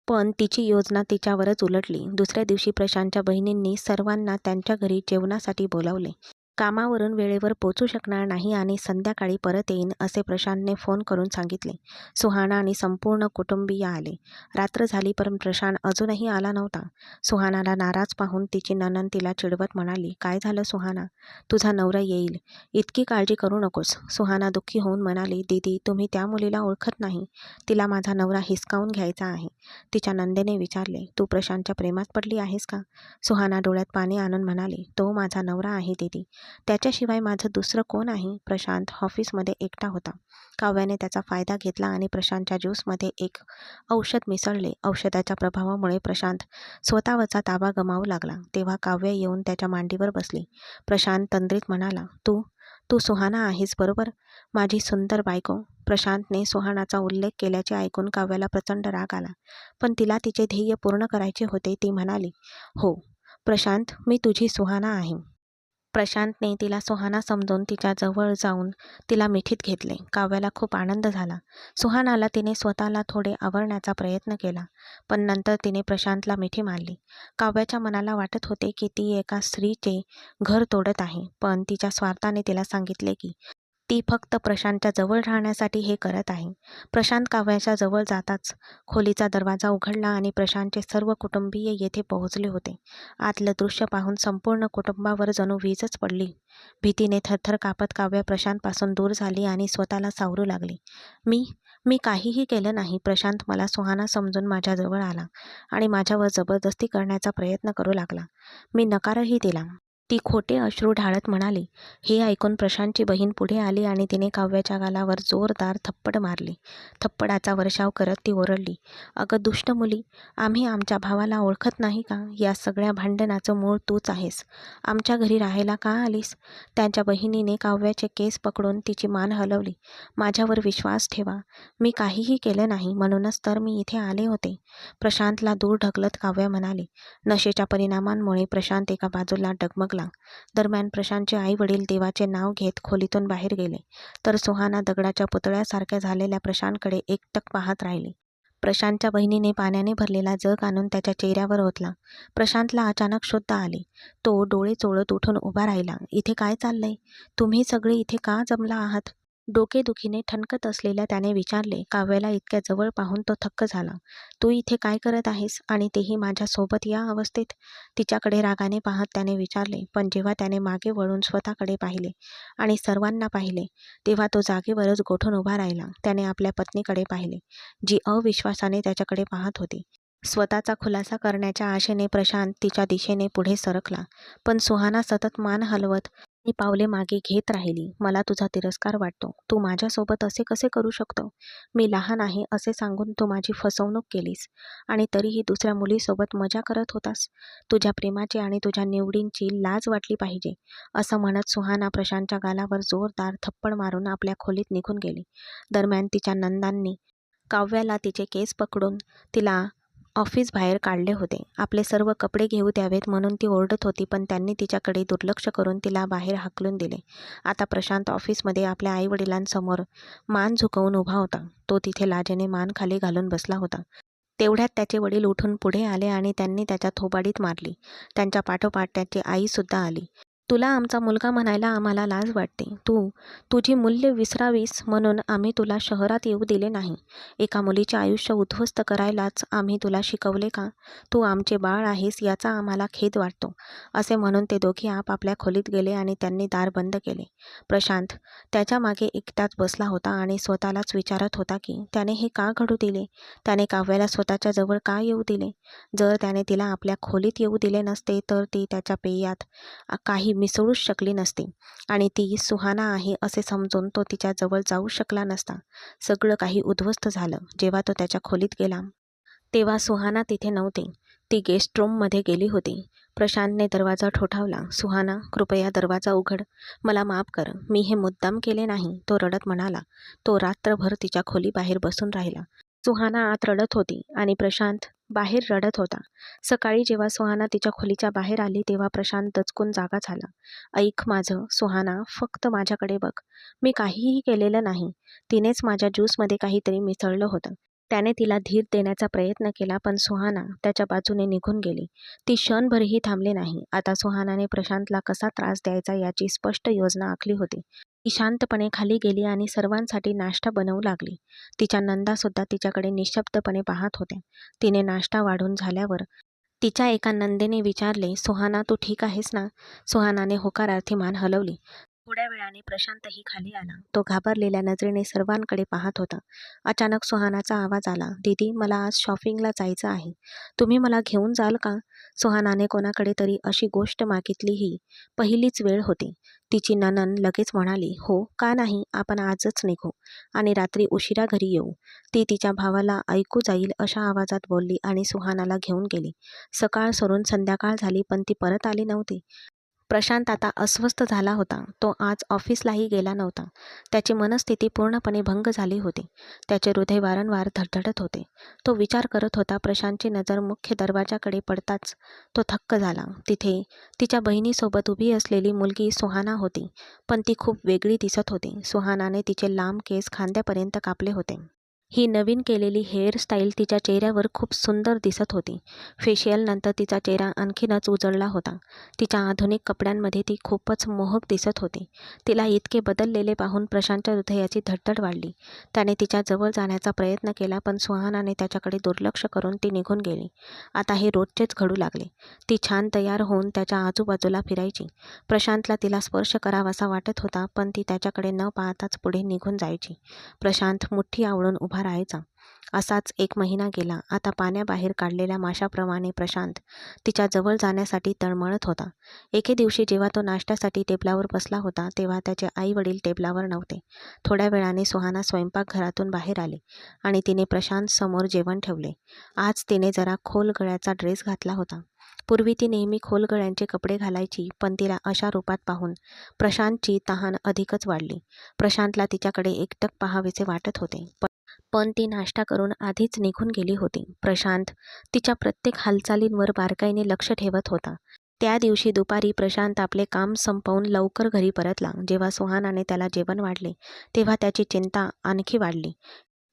पण तिची योजना तिच्यावरच उलटली. दुसऱ्या दिवशी प्रशांतच्या बहिणींनी सर्वांना त्यांच्या घरी जेवणासाठी बोलावले. कामावरून वेळेवर पोचू शकणार नाही आणि संध्याकाळी परत येईन असे प्रशांतने फोन करून सांगितले. सुहाना आणि संपूर्ण कुटुंबीय आले. रात्र झाली पण प्रशांत अजूनही आला नव्हता. सुहानाला नाराज पाहून तिची नणंद तिला चिडवत म्हणाली, काय झालं सुहाना? तुझा नवरा येईल. इतकी काळजी करू नकोस. सुहाना दुःखी होऊन म्हणाली, दीदी, तुम्ही त्या मुलीला ओळखत नाही. तिला माझा नवरा हिसकावून घ्यायचा आहे. तिच्या नंदेने विचारले, तू प्रशांतच्या प्रेमात पडली आहेस का? सुहाना डोळ्यात पाणी आणून म्हणाली, तो माझा नवरा आहे दीदी. त्याच्याशिवाय माझं दुसरं कोण आहे? प्रशांत ऑफिसमध्ये एकटा होता. काव्याने त्याचा फायदा घेतला आणि प्रशांतच्या ज्यूसमध्ये एक औषध मिसळले. औषधाच्या प्रभावामुळे प्रशांत स्वतःवरचा ताबा गमावू लागला. तेव्हा काव्य येऊन त्याच्या मांडीवर बसली. प्रशांत तंद्रीत म्हणाला, तू तू सुहाना आहेस बरोबर? माझी सुंदर बायको. प्रशांतने सुहानाचा उल्लेख केल्याचे ऐकून काव्याला प्रचंड राग आला, पण तिला तिचे ध्येय पूर्ण करायचे होते. ती म्हणाली, हो प्रशांत, मी तुझी सुहाना आहे. प्रशांतने तिला सुहाना समजून तिच्या जवळ जाऊन तिला मिठीत घेतले. काव्याला खूप आनंद झाला. सुहानाला तिने स्वतःला थोडे आवरण्याचा प्रयत्न केला, पण नंतर तिने प्रशांतला मिठी मारली. काव्याच्या मनाला वाटत होते की ती एका स्त्रीचे घर तोडत आहे, पण तिच्या स्वार्थाने तिला सांगितले की ती फक्त प्रशांतच्या जवळ राहण्यासाठी हे करत आहे. प्रशांत काव्याच्या जवळ जाताच खोलीचा दरवाजा उघडला आणि प्रशांतचे सर्व कुटुंबीय येथे पोहोचले होते. आतलं दृश्य पाहून संपूर्ण कुटुंबावर जणू वीजच पडली. भीतीने थरथर कापत काव्य प्रशांतपासून दूर झाली आणि स्वतःला सावरू लागली. मी मी काहीही केलं नाही. प्रशांत मला सुहाना समजून माझ्याजवळ आला आणि माझ्यावर जबरदस्ती करण्याचा प्रयत्न करू लागला. मी नकारही दिला. ती खोटे अश्रू ढाळत म्हणाली. हे ऐकून प्रशांतची बहीण पुढे आली आणि तिने काव्याच्या गालावर जोरदार थप्पड मारली. थप्पडाचा वर्षाव करत ती ओरडली, अगं दुष्ट मुली, आम्ही आमच्या भावाला ओळखत नाही का? या सगळ्या भांडणाचं मूळ तूच आहेस. आमच्या घरी राहायला का आलीस? त्यांच्या बहिणीने काव्याचे केस पकडून तिची मान हलवली. माझ्यावर विश्वास ठेवा. मी काहीही केलं नाही, म्हणूनच तर मी इथे आले होते. प्रशांतला दूर ढकलत काव्या म्हणाली. नशेच्या परिणामांमुळे प्रशांत एका बाजूला डगमगला. दरम्यान प्रशांतचे आई वडील देवाचे नाव घेत खोलीतून बाहेर गेले, तर सुहाना दगडाच्या पुतळ्यासारख्या झालेल्या प्रशांतकडे एकटक पाहत राहिली. प्रशांतच्या बहिणीने पाण्याने भरलेला जग आणून त्याच्या चेहऱ्यावर ओतला. प्रशांतला अचानक शुद्ध आले. तो डोळे चोळत उठून उभा राहिला. इथे काय चाललंय? तुम्ही सगळे इथे का जमला आहात? डोकेदुखीने ठणकत असलेल्या त्याने विचारले. काव्याला इतक्या जवळ पाहून तो थक्क झाला. तू इथे काय करत आहेस, आणि तेही माझ्यासोबत या अवस्थेत? तिच्याकडे रागाने पाहत त्याने विचारले. पण जेव्हा त्याने मागे वळून स्वतःकडे पाहिले आणि सर्वांना पाहिले, तेव्हा तो जागेवरच गोठून उभा राहिला. त्याने आपल्या पत्नीकडे पाहिले, जी अविश्वासाने त्याच्याकडे पाहत होती. स्वतःचा खुलासा करण्याच्या आशेने प्रशांत तिच्या दिशेने पुढे सरकला, पण सुहाना सतत मान हलवत आणि पावले मागे घेत राहिली. मला तुझा तिरस्कार वाटतो. तू माझ्यासोबत असे कसे करू शकतो? मी लहान आहे असे सांगून तू माझी फसवणूक केलीस, आणि तरीही दुसऱ्या मुलीसोबत मजा करत होतास. तुझ्या प्रेमाची आणि तुझ्या निवडींची लाज वाटली पाहिजे. असं म्हणत सुहाना प्रशांतच्या गालावर जोरदार थप्पड मारून आपल्या खोलीत निघून गेली. दरम्यान तिच्या नंदांनी काव्याला तिचे केस पकडून तिला ऑफिस बाहेर काढले होते. आपले सर्व कपडे घेऊ द्यावेत म्हणून ती ओरडत होती, पण त्यांनी तिच्याकडे दुर्लक्ष करून तिला बाहेर हाकलून दिले. आता प्रशांत ऑफिसमध्ये आपल्या आईवडिलांसमोर मान झुकवून उभा होता. तो तिथे लाजेने मान खाली घालून बसला होता. तेवढ्यात त्याचे वडील उठून पुढे आले आणि त्यांनी त्याच्या थोबाडीत मारली. त्यांच्या पाठोपाठ त्याची आईसुद्धा आली. तुला आमचा मुलगा म्हणायला आम्हाला लाज वाटते. तू तुझी मूल्य विसरावीस म्हणून आम्ही तुला शहरात येऊ दिले नाही. एका मुलीचे आयुष्य उद्ध्वस्त करायलाच आम्ही तुला शिकवले का? तू आमचे बाळ आहेस याचा आम्हाला खेद वाटतो. असे म्हणून ते दोघे आपापल्या खोलीत गेले आणि त्यांनी दार बंद केले. प्रशांत त्याच्या मागे एकटाच बसला होता आणि स्वतःलाच विचारत होता की त्याने हे का घडू दिले? त्याने काव्याला स्वतःच्या जवळ का येऊ दिले? जर त्याने तिला आपल्या खोलीत येऊ दिले नसते तर ती त्याच्या पेयात काही मिसळूच शकली नसती, आणि ती सुहाना आहे असे समजून तो तिच्या जवळ जाऊ शकला नसता. सगळं काही उद्ध्वस्त झालं. जेव्हा तो त्याच्या खोलीत गेला तेव्हा सुहाना तिथे नव्हती. ती गेस्ट रूममध्ये गेली होती. प्रशांतने दरवाजा ठोठावला. सुहाना, कृपया दरवाजा उघड. मला माफ कर. मी हे मुद्दाम केले नाही, तो रडत म्हणाला. तो रात्रभर तिच्या खोलीबाहेर बसून राहिला. सुहाना आत रडत होती आणि प्रशांत बाहेर रडत होता. सकाळी जेव्हा सुहाना तिच्या खोलीच्या बाहेर आली तेव्हा प्रशांत दचकून जागा झाला. ऐक माझं सुहाना, फक्त माझ्याकडे बघ. मी काहीही केलेलं नाही. तिनेच माझ्या ज्यूसमध्ये काहीतरी मिसळलं होतं. त्याने तिला धीर देण्याचा प्रयत्न केला, पण सुहाना त्याच्या बाजूने निघून गेली. ती क्षणभरही थांबली नाही. आता सुहानाने प्रशांतला कसा त्रास द्यायचा याची स्पष्ट योजना आखली होती. ती शांतपणे खाली गेली आणि सर्वांसाठी नाश्ता बनवू लागली. तिच्या नंदासुद्धा तिच्याकडे निःशब्दपणे पाहत होत्या. तिने नाश्ता वाढून झाल्यावर तिच्या एका नंदेने विचारले, सुहाना, तू ठीक आहेस ना? सुहानाने होकारार्थी मान हलवली. थोड्या वेळाने प्रशांतही खाली आला. तो घाबरलेल्या नजरेने सर्वांकडे पाहत होता. अचानक सुहानाचा आवाज आला. दीदी, मला आज शॉपिंगला जायचं आहे. तुम्ही मला घेऊन जाल का? सुहानाने कोणाकडे तरी अशी गोष्ट मागितली ही पहिलीच वेळ होती. तिची नणंद लगेच म्हणाली, हो, का नाही, आपण आजच निघू आणि रात्री उशिरा घरी येऊ. ती तिच्या भावाला ऐकू जाईल अशा आवाजात बोलली आणि सुहानाला घेऊन गेली. सकाळ सरून संध्याकाळ झाली, पण ती परत आली नव्हती. प्रशांत आता अस्वस्थ झाला होता. तो आज ऑफिसलाही गेला नव्हता. त्याची मनस्थिती पूर्णपणे भंग झाली होती. त्याचे हृदय वारंवार धडधडत होते. तो विचार करत होता. प्रशांतची नजर मुख्य दरवाजाकडे पडताच तो थक्क झाला. तिथे तिच्या बहिणीसोबत उभी असलेली मुलगी सुहाना होती, पण ती खूप वेगळी दिसत होती. सुहानाने तिचे लांब केस खांद्यापर्यंत कापले होते. ही नवीन केलेली हेअरस्टाईल तिच्या चेहऱ्यावर खूप सुंदर दिसत होती. फेशियलनंतर तिचा चेहरा आणखीनच उजळला होता. तिच्या आधुनिक कपड्यांमध्ये ती खूपच मोहक दिसत होती. तिला इतके बदललेले पाहून प्रशांतच्या हृदयाची धडधड वाढली. त्याने तिच्या जवळ जाण्याचा प्रयत्न केला, पण सुहानाने त्याच्याकडे दुर्लक्ष करून ती निघून गेली. आता हे रोजचेच घडू लागले. ती छान तयार होऊन त्याच्या आजूबाजूला फिरायची. प्रशांतला तिला स्पर्श करावासा वाटत होता, पण ती त्याच्याकडे न पाहताच पुढे निघून जायची. प्रशांत मुठ्ठी आवळून उभा राहायचा. असाच 1 महिना गेला. आता पाण्याबाहेर काढलेल्या माशाप्रमाणे प्रशांत तिच्या जवळ जाण्यासाठी तळमळत होता. एके दिवशी जेव्हा तो नाश्त्यासाठी टेबलावर बसला होता, तेव्हा त्याचे आई-वडील टेबलावर नव्हते. थोड्या वेळाने सुहाना स्वयंपाकघरातून बाहेर आली आणि तिने प्रशांत समोर जेवण ठेवले. आज तिने जरा खोल गळ्याचा ड्रेस घातला होता. पूर्वी ती नेहमी खोल गळ्यांचे कपडे घालायची, पण तिला अशा रूपात पाहून प्रशांतची तहान अधिकच वाढली. प्रशांतला तिच्याकडे एकटक पाहावेसे वाटत होते, पण ती नाश्ता करून आधीच निघून गेली होती. प्रशांत तिच्या प्रत्येक हालचालींवर बारकाईने लक्ष ठेवत होता. त्या दिवशी दुपारी प्रशांत आपले काम संपवून लवकर घरी परतला. जेव्हा सुहानाने त्याला जेवण वाढले, तेव्हा त्याची चिंता आणखी वाढली.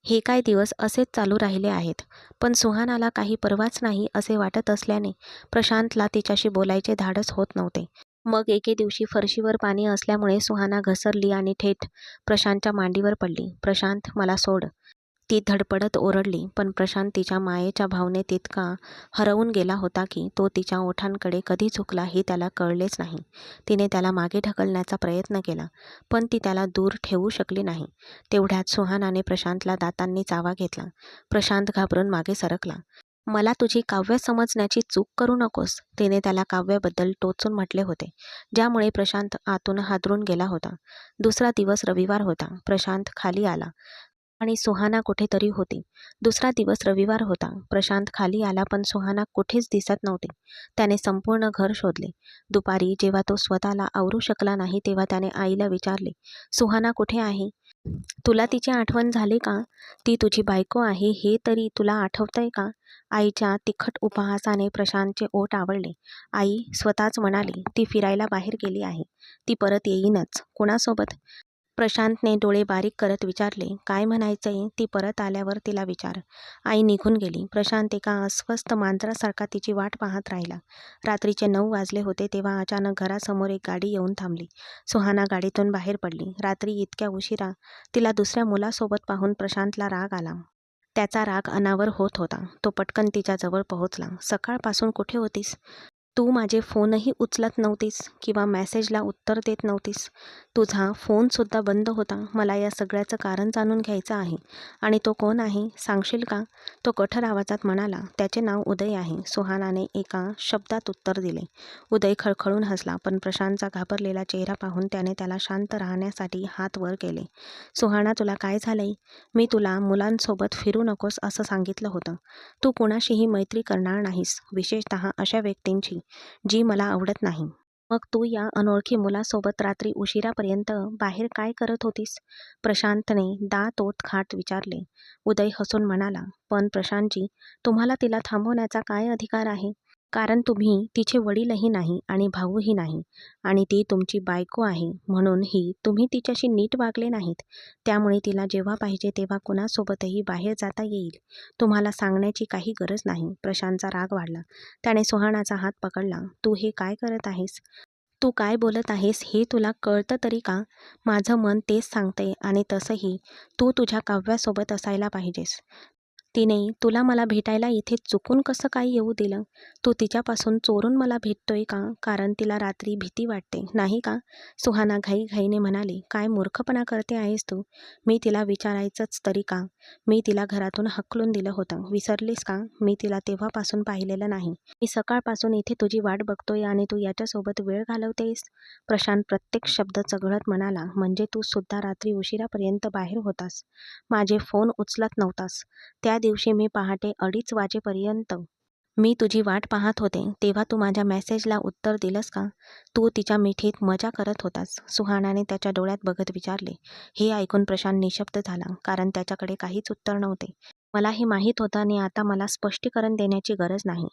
हे काय दिवस असेच चालू राहिले आहेत. पण सुहानाला काही पर्वाच नाही असे वाटत असल्याने प्रशांतला तिच्याशी बोलायचे धाडस होत नव्हते. मग एके दिवशी फरशीवर पाणी असल्यामुळे सुहाना घसरली आणि थेट प्रशांतच्या मांडीवर पडली. "प्रशांत, मला सोड," ती धडपडत ओरडली. पण प्रशांत तिच्या मायेच्या भावनेत इतका हरवून गेला होता की तो तिच्या ओठांकडे कधी झुकला हे त्याला कळलेच नाही. तिने त्याला मागे ढकलण्याचा प्रयत्न केला, पण ती त्याला दूर ठेवू शकली नाही. तेवढ्यात सुहानाने प्रशांतला दातांनी चावा घेतला. प्रशांत घाबरून मागे सरकला. "मला तुझी काव्य समजण्याची चूक करू नकोस," तिने त्याला काव्याबद्दल टोचून म्हटले होते, ज्यामुळे प्रशांत आतून हादरून गेला होता. दुसरा दिवस रविवार होता. प्रशांत खाली आला आणि सुहाना कुठेतरी होती. दुसरा दिवस रविवार होता. प्रशांत खाली आला, पण सुहाना कुठेच दिसत नव्हती. त्याने संपूर्ण घर शोधले. दुपारी जेव्हा तो स्वतःला आवरू शकला नाही, तेव्हा त्याने आईला विचारले, "सुहाना कुठे आहे? तुला तिची आठवण झाली का? ती तुझी बायको आहे हे तरी तुला आठवतंय का?" आईच्या तिखट उपहासाने प्रशांतचे ओठ आवळले. आई स्वतःच म्हणाली, "ती फिरायला बाहेर गेली आहे. ती परत येईनच." "कुणासोबत?" प्रशांतने डोळे बारीक करत विचारले. "काय म्हणायचंय? ती परत आल्यावर तिला विचार." आई निघून गेली. प्रशांत एका अस्वस्थ मांजरासारखा तिची वाट पाहत राहिला. रात्रीचे 9 वाजले होते तेव्हा अचानक घरासमोर एक गाडी येऊन थांबली. सुहाना गाडीतून बाहेर पडली. रात्री इतक्या उशिरा तिला दुसऱ्या मुलासोबत पाहून प्रशांतला राग आला. त्याचा राग अनावर होत होता. तो पटकन तिच्या जवळ पोहोचला. "सकाळपासून कुठे होतीस? तू माझे फोनही उचलत नव्हतीस किंवा मेसेजला उत्तर देत नव्हतीस. तुझा फोनसुद्धा बंद होता. मला या सगळ्याचं कारण जाणून घ्यायचं आहे." "आणि तो कोण आहे? सांगशील का?" तो कठोर आवाजात म्हणाला. "त्याचे नाव उदय आहे." सुहानाने एका शब्दात उत्तर दिले. उदय खळखळून हसला, पण प्रशांतचा घाबरलेला चेहरा पाहून त्याने त्याला शांत राहण्यासाठी हात वर केले. "सुहाना, तुला काय झालंय? मी तुला मुलांसोबत फिरू नकोस असं सांगितलं होतं. तू कुणाशीही मैत्री करणार नाहीस, विशेषतः अशा व्यक्तींची जी मला आवडत नाही. मग तू या अनोळखी मुलासोबत रात्री उशिरापर्यंत बाहेर काय करत होतीस?" प्रशांतने दात ओठ खात विचारले. उदय हसून म्हणाला, "पण प्रशांतजी, तुम्हाला तिला थांबवण्याचा काय अधिकार आहे? कारण तुम्ही तिचे वडीलही नाही आणि भाऊही नाही, आणि ती तुमची बायको आहे, म्हणूनही तुम्ही तिच्याशी नीट वागले नाहीत. त्यामुळे तिला जेव्हा पाहिजे तेव्हा कुणासोबतही बाहेर जाता येईल. तुम्हाला सांगण्याची काही गरज नाही." प्रशांतचा राग वाढला. त्याने सुहानाचा हात पकडला. "तू हे काय करत आहेस? तू काय बोलत आहेस हे तुला कळतं तरी का? माझं मन तेच सांगतंय, आणि तसंही तू तुझ्या काव्यासोबत असायला पाहिजेस. तिने तुला मला भेटायला इथे चुकून कसं काय येऊ दिलं? तू तिच्यापासून चोरून मला भेटतोय का? कारण तिला रात्री भीती वाटते, नाही का?" सुहाना घाईघाईने म्हणाली. "काय मूर्खपणा करते आहेस तू? मी तिला विचारायचंच तरी का? मी तिला घरातून हाकलून दिलं होतं. विसरलीस का? मी तिला तेव्हापासून पाहिलेलं नाही. मी सकाळपासून इथे तुझी वाट बघतोय आणि तू याच्यासोबत वेळ घालवतेस." प्रशांत प्रत्येक शब्द चघळत म्हणाला. "म्हणजे तू सुद्धा रात्री उशिरापर्यंत बाहेर होतास. माझे फोन उचलत नव्हतास. त्या दिवशी मी पहाटे 2:30 वाजेपर्यंत मी तुझी वाट पाहत होते, तेव्हा तू माझ्या मेसेजला उत्तर दिलंस का? तू तिच्या मिठीत मजा करत होतास." सुहानाने त्याच्या डोळ्यात बघत विचारले. हे ऐकून प्रशांत निशब्द झाला, कारण त्याच्याकडे काहीच उत्तर नव्हते. "मला हे माहीत होतं आणि आता मला स्पष्टीकरण देण्याची गरज नाही.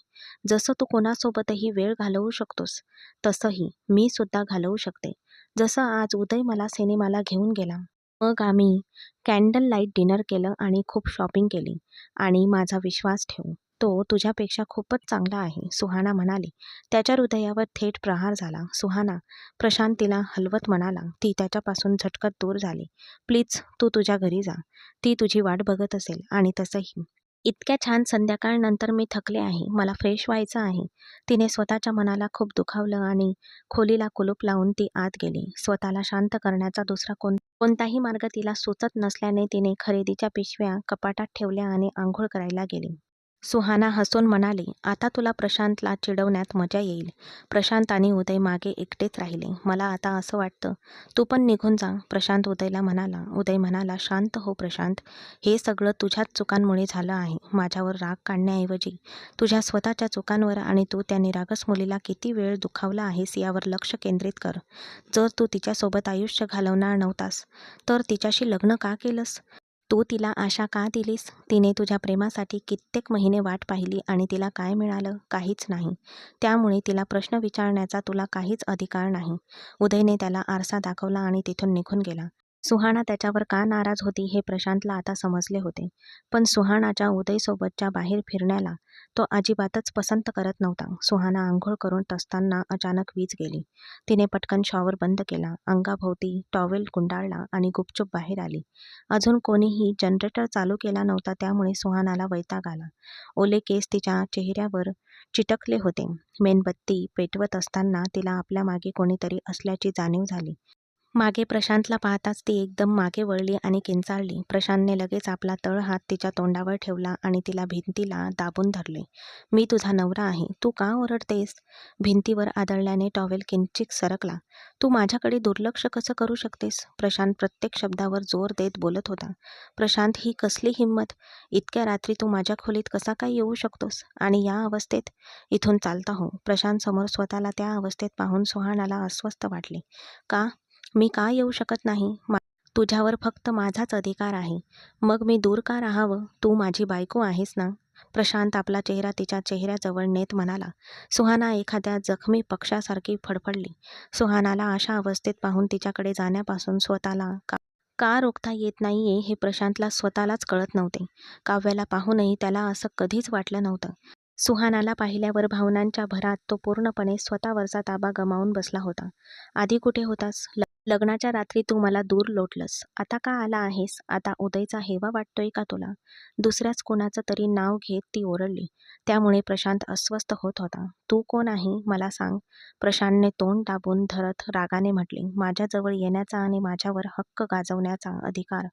जसं तू कोणासोबतही वेळ घालवू शकतोस, तसंही मी सुद्धा घालवू शकते. जसं आज उदय मला सिनेमाला घेऊन गेला. मग आम्ही कॅन्डल लाईट डिनर केलं आणि खूप शॉपिंग केली आणि माझा विश्वास ठेव, तो तुझ्यापेक्षा खूपच चांगला आहे, सुहाना म्हणाली. त्याच्या हृदयावर थेट प्रहार झाला. सुहाना, प्रशांत तिला हलवत म्हणाला. ती त्याच्यापासून झटकत दूर झाली. प्लीज, तू तुझ्या घरी जा. ती तुझी वाट बघत असेल आणि तसंही. इतक्या छान संध्याकाळनंतर मी थकले आहे. मला फ्रेश व्हायचं आहे. तिने स्वतःच्या मनाला खूप दुखावलं आणि खोलीला कुलूप लावून ती आत गेली. स्वतःला शांत करण्याचा दुसरा कोणताही मार्ग तिला सुचत नसल्याने तिने खरेदीच्या पिशव्या कपाटात ठेवल्या आणि अंघोळ करायला गेली. सुहाना हसून म्हणाली, आता तुला प्रशांतला चिडवण्यात मजा येईल. प्रशांत आणि उदय मागे एकटेच राहिले. मला आता असं वाटतं तू पण निघून जा, प्रशांत उदयला म्हणाला. उदय म्हणाला, शांत हो प्रशांत, हे सगळं तुझ्याच चुकांमुळे झालं आहे. माझ्यावर राग काढण्याऐवजी तुझ्या स्वतःच्या चुकांवर आणि तू त्या निरागस मुलीला किती वेळ दुखावला आहेस यावर लक्ष केंद्रित कर. जर तू तिच्यासोबत आयुष्य घालवणार नव्हतास तर तिच्याशी लग्न का केलंस? तू तिला आशा का दिलीस? तिने तुझ्या प्रेमासाठी कित्येक महिने वाट पाहिली आणि तिला काय मिळालं? काहीच नाही. त्यामुळे तिला प्रश्न विचारण्याचा तुला काहीच अधिकार नाही. उदयने त्याला आरसा दाखवला आणि तिथून निघून गेला. सुहाना त्याच्यावर का नाराज होती हे प्रशांतला आता समजले होते. पण सुहानाच्या उदयसोबतच्या बाहेर फिरण्याला तो अजिबातच पसंत करत नव्हता. सुहाना अंघोळ करून असताना अचानक वीज गेली. तिने पटकन शॉवर बंद केला, अंगाभोवती टॉवेल गुंडाळला आणि गुपचूप बाहेर आली. अजून कोणीही जनरेटर चालू केला नव्हता, त्यामुळे सुहानाला वैताग आला. ओले केस तिच्या चेहऱ्यावर चिटकले होते. मेणबत्ती पेटवत असताना तिला आपल्या मागे कोणीतरी असल्याची जाणीव झाली. मागे प्रशांतला पाहताच ती एकदम मागे वळली आणि किंचाळली. प्रशांतने लगेच आपला तळहात तिच्या तोंडावर ठेवला आणि तिला भिंतीला दाबून धरले. मी तुझा नवरा आहे, तू का ओरडतेस? भिंतीवर आदळल्याने टॉवेल किंचित सरकला. तू माझ्याकडे दुर्लक्ष कसं करू शकतेस? प्रशांत प्रत्येक शब्दावर जोर देत बोलत होता. प्रशांत, ही कसली हिंमत? इतक्या रात्री तू माझ्या खोलीत कसा काय येऊ शकतोस? आणि या अवस्थेत? इथून चालता हो. प्रशांत समोर स्वतःला त्या अवस्थेत पाहून सुहानाला अस्वस्थ वाटले. का? मी का येऊ शकत नाही? तुझ्यावर फक्त माझाच अधिकार आहे. मग मी दूर का राहावं? तू माझी बायको आहेस ना? प्रशांत आपला चेहरा तिच्या चेहऱ्याजवळ नेत म्हणाला. सुहाना एखाद्या जखमी पक्ष्यासारखी फडफडली. सुहानाला अशा अवस्थेत पाहून तिच्याकडे जाण्यापासून स्वतःला का रोखता येत नाहीये हे प्रशांतला स्वतःलाच कळत नव्हते. काव्याला पाहूनही त्याला असं कधीच वाटलं नव्हतं. सुहानाला पाहिल्यावर भावनांच्या भरात तो पूर्णपणे स्वतःवरचा ताबा गमावून बसला होता. आधी कुठे होतास? लग्नाच्या रात्री तू मला दूर लोटलंस. आता का आला आहेस? आता उदयचा हेवा वाटतोय का तुला? दुसऱ्याच कोणाचं तरी नाव घेत ती ओरडली. त्यामुळे प्रशांत अस्वस्थ होत होता. तू कोण आहे? मला सांग. प्रशांतने तोंड दाबून धरत रागाने म्हटले. माझ्याजवळ येण्याचा आणि माझ्यावर हक्क गाजवण्याचा अधिकार